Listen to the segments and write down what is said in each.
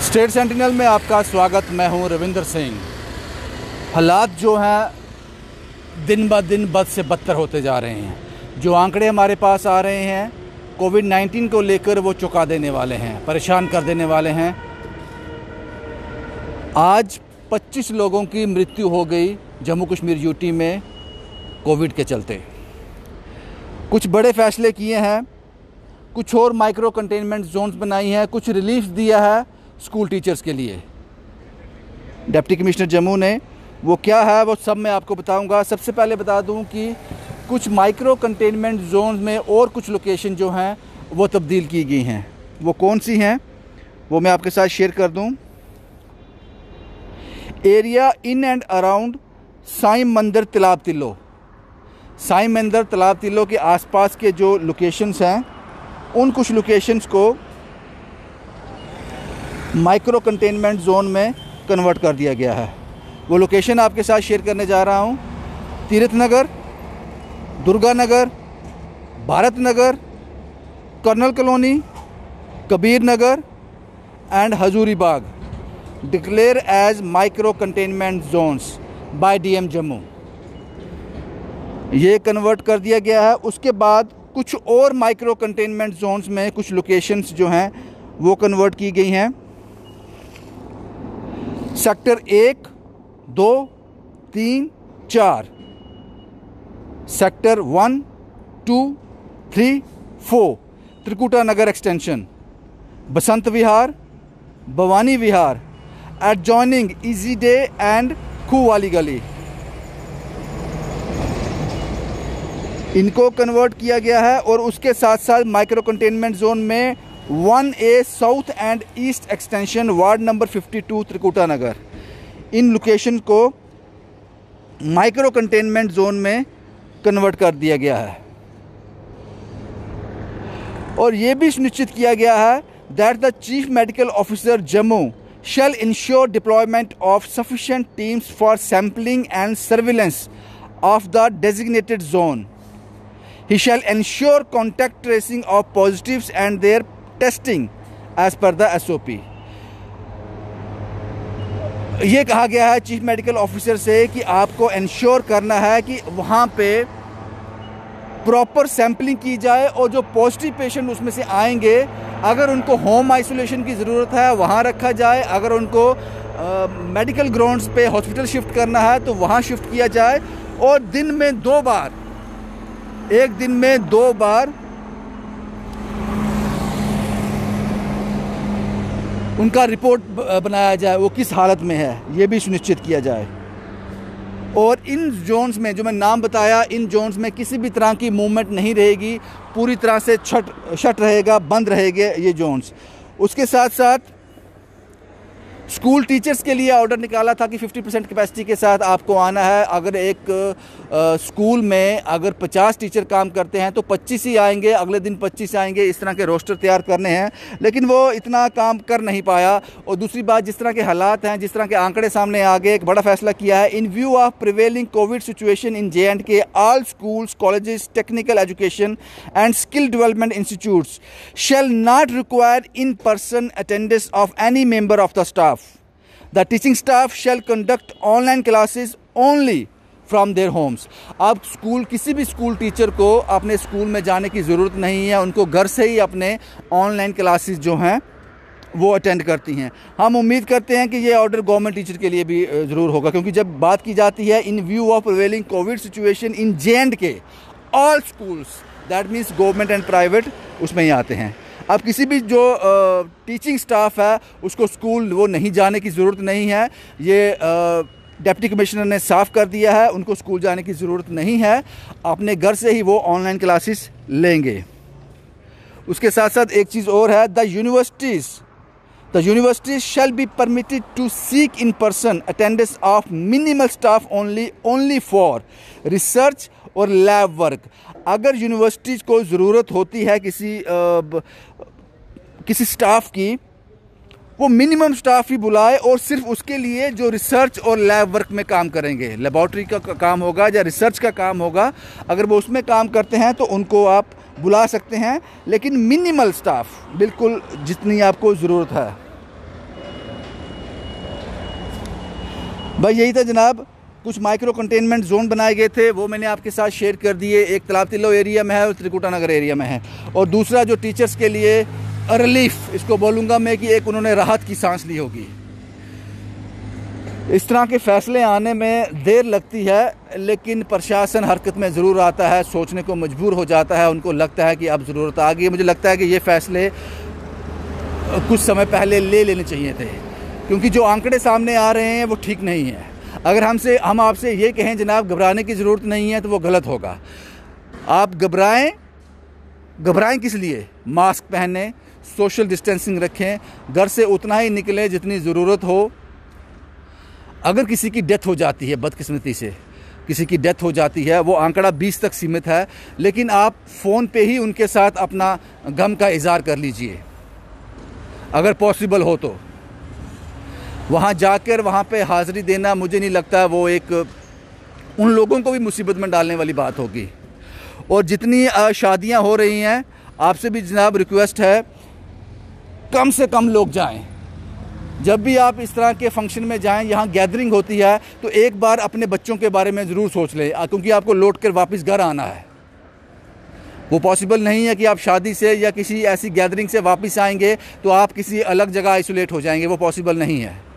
State sentinel में आपका स्वागत। मैं हूं रविंदर सिंह। हालात जो हैं दिन ब दिन बद से बदतर होते जा रहे हैं। जो आंकड़े हमारे पास आ रहे हैं कोविड-19 को लेकर वो चौंका देने वाले हैं, परेशान कर देने वाले हैं। आज 25 लोगों की मृत्यु हो गई जम्मू कश्मीर यूटी में कोविड के चलते। कुछ बड़े फैसले किए हैं, कुछ और माइक्रो कंटेनमेंट जोन्स बनाई हैं, कुछ रिलीफ दिया है स्कूल टीचर्स के लिए डिप्टी कमिश्नर जम्मू ने। वो क्या है वो सब मैं आपको बताऊंगा। सबसे पहले बता दूं कि कुछ माइक्रो कंटेनमेंट जोन में और कुछ लोकेशन जो हैं वो तब्दील की गई हैं। वो कौन सी हैं वो मैं आपके साथ शेयर कर दूं। Area in and around Sai Mandir Talab Tillo, Sai Mandir Talab Tillo के आसपास के जो लोकेशंस हैं उन कुछ लोकेशंस को माइक्रो कंटेनमेंट जोन में कन्वर्ट कर दिया गया है। वो लोकेशन आपके साथ शेयर करने जा रहा हूँ। Tirth Nagar, Durga Nagar, Bharat Nagar, colonel colony, Kabir Nagar and Hazuri Bagh declare as micro containment zones by DM Jammu. ये कन्वर्ट कर दिया गया है। उसके बाद कुछ और माइक्रो कंटेनमेंट जोन्स में कुछ लोकेशंस जो हैं वो कन्वर्ट की गई हैं। Sector 1, 2, 3, 4, sector 1, 2, 3, 4, Trikuta Nagar extension, Basant Vihar, Bhavani Vihar, adjoining easy day and खू वाली गली, इनको कन्वर्ट किया गया है। और उसके साथ साथ माइक्रो कंटेनमेंट जोन में 1A south and east extension ward number 52 Trikuta Nagar, in location को माइक्रो कंटेनमेंट जोन में कन्वर्ट कर दिया गया है। और ये भी सुनिश्चित किया गया है that the chief medical officer Jammu shall ensure deployment of sufficient teams for sampling and surveillance of the designated zone. He shall ensure contact tracing of positives and their testing as per the SOP. ये कहा गया है chief medical officer से कि आपको ensure करना है कि वहाँ पे प्रॉपर सैम्पलिंग की जाए और जो पॉजिटिव पेशेंट उसमें से आएंगे अगर उनको होम आइसोलेशन की ज़रूरत है वहाँ रखा जाए, अगर उनको मेडिकल ग्राउंड्स पे हॉस्पिटल शिफ्ट करना है तो वहाँ शिफ्ट किया जाए। और दिन में 2 बार, एक दिन में 2 बार उनका रिपोर्ट बनाया जाए, वो किस हालत में है ये भी सुनिश्चित किया जाए। और इन जोन्स में जो मैं नाम बताया, इन जोन्स में किसी भी तरह की मूवमेंट नहीं रहेगी, पूरी तरह से शट रहेगा, बंद रहेंगे ये जोन्स। उसके साथ साथ स्कूल टीचर्स के लिए ऑर्डर निकाला था कि 50% कैपेसिटी के साथ आपको आना है। अगर एक स्कूल में अगर 50 टीचर काम करते हैं तो 25 ही आएंगे, अगले दिन 25 आएंगे। इस तरह के रोस्टर तैयार करने हैं, लेकिन वो इतना काम कर नहीं पाया। और दूसरी बात, जिस तरह के हालात हैं, जिस तरह के आंकड़े सामने आ गए, एक बड़ा फैसला किया है। इन view of prevailing Covid situation in J&K, all schools, colleges, technical education and skill development institutes shall not require in-person attendance of any member of the staff. The teaching staff shall conduct online classes only from their homes. अब school, किसी भी school teacher को अपने school में जाने की ज़रूरत नहीं है, उनको घर से ही अपने ऑनलाइन क्लासेस जो हैं वो अटेंड करती हैं। हम उम्मीद करते हैं कि ये ऑर्डर गवर्नमेंट टीचर के लिए भी ज़रूर होगा, क्योंकि जब बात की जाती है इन view of prevailing Covid situation in J&K, all schools, that means government and private उसमें ही आते हैं। अब किसी भी जो टीचिंग स्टाफ है उसको स्कूल वो नहीं जाने की ज़रूरत नहीं है। ये डिप्टी कमिश्नर ने साफ़ कर दिया है, उनको स्कूल जाने की ज़रूरत नहीं है, अपने घर से ही वो ऑनलाइन क्लासेस लेंगे। उसके साथ साथ एक चीज़ और है, the universities shall be permitted to seek in person attendance of minimal staff only for research और लैब वर्क। अगर यूनिवर्सिटीज़ को ज़रूरत होती है किसी स्टाफ की, वो मिनिमम स्टाफ ही बुलाए और सिर्फ उसके लिए जो रिसर्च और लैब वर्क में काम करेंगे, लेबॉर्ट्री का काम होगा या रिसर्च का काम होगा, अगर वो उसमें काम करते हैं तो उनको आप बुला सकते हैं, लेकिन मिनिमल स्टाफ बिल्कुल जितनी आपको ज़रूरत है। भाई यही था जनाब, कुछ माइक्रो कंटेनमेंट जोन बनाए गए थे, वो मैंने आपके साथ शेयर कर दिए। एक तालाब तिल्लो एरिया में है और त्रिकुटा नगर एरिया में है, और दूसरा जो टीचर्स के लिए रिलीफ इसको बोलूँगा मैं कि एक उन्होंने राहत की सांस ली होगी। इस तरह के फ़ैसले आने में देर लगती है, लेकिन प्रशासन हरकत में ज़रूर आता है, सोचने को मजबूर हो जाता है, उनको लगता है कि अब ज़रूरत आ गई है। मुझे लगता है कि ये फ़ैसले कुछ समय पहले ले लेने चाहिए थे, क्योंकि जो आंकड़े सामने आ रहे हैं वो ठीक नहीं है। अगर हम आपसे ये कहें जनाब घबराने की ज़रूरत नहीं है, तो वो गलत होगा। आप घबराएं किस लिए? मास्क पहनें, सोशल डिस्टेंसिंग रखें, घर से उतना ही निकलें जितनी ज़रूरत हो। अगर किसी की डेथ हो जाती है, बदकिस्मती से किसी की डेथ हो जाती है, वो आंकड़ा 20 तक सीमित है, लेकिन आप फ़ोन पे ही उनके साथ अपना गम का इज़हार कर लीजिए, अगर पॉसिबल हो तो। वहाँ जाकर वहाँ पे हाज़िरी देना, मुझे नहीं लगता वो एक उन लोगों को भी मुसीबत में डालने वाली बात होगी। और जितनी शादियाँ हो रही हैं, आपसे भी जनाब रिक्वेस्ट है, कम से कम लोग जाएं। जब भी आप इस तरह के फंक्शन में जाएं, यहाँ गैदरिंग होती है, तो एक बार अपने बच्चों के बारे में ज़रूर सोच लें, क्योंकि आपको लौट कर वापस घर आना है। वो पॉसिबल नहीं है कि आप शादी से या किसी ऐसी गैदरिंग से वापस आएंगे तो आप किसी अलग जगह आइसोलेट हो जाएंगे, वो पॉसिबल नहीं है।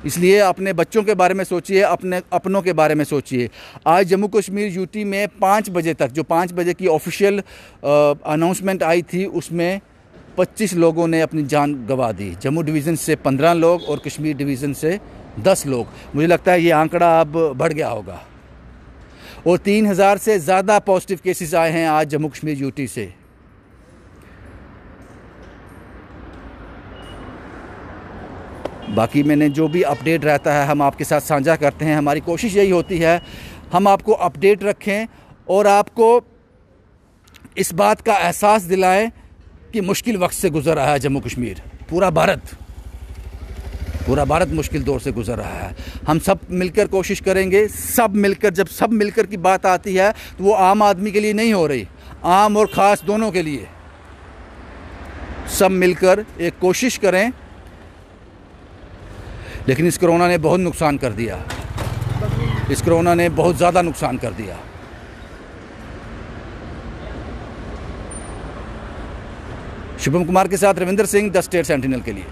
इसलिए अपने बच्चों के बारे में सोचिए, अपनों के बारे में सोचिए। आज जम्मू कश्मीर यूटी में 5 बजे तक, जो 5 बजे की ऑफिशियल अनाउंसमेंट आई थी, उसमें 25 लोगों ने अपनी जान गंवा दी। जम्मू डिवीज़न से 15 लोग और कश्मीर डिवीज़न से 10 लोग। मुझे लगता है ये आंकड़ा अब बढ़ गया होगा। और 3000 से ज़्यादा पॉजिटिव केसेस आए हैं आज जम्मू कश्मीर यूटी से। बाकी मैंने जो भी अपडेट रहता है हम आपके साथ साझा करते हैं। हमारी कोशिश यही होती है हम आपको अपडेट रखें और आपको इस बात का एहसास दिलाएं कि मुश्किल वक्त से गुज़र रहा है जम्मू कश्मीर। पूरा भारत मुश्किल दौर से गुज़र रहा है। हम सब मिलकर कोशिश करेंगे, सब मिलकर। जब सब मिलकर की बात आती है तो वो आम आदमी के लिए नहीं हो रही, आम और ख़ास दोनों के लिए। सब मिलकर एक कोशिश करें। लेकिन इस कोरोना ने बहुत नुकसान कर दिया, इस कोरोना ने बहुत ज़्यादा नुकसान कर दिया। शुभम कुमार के साथ Ravinder Singh, the state sentinel के लिए।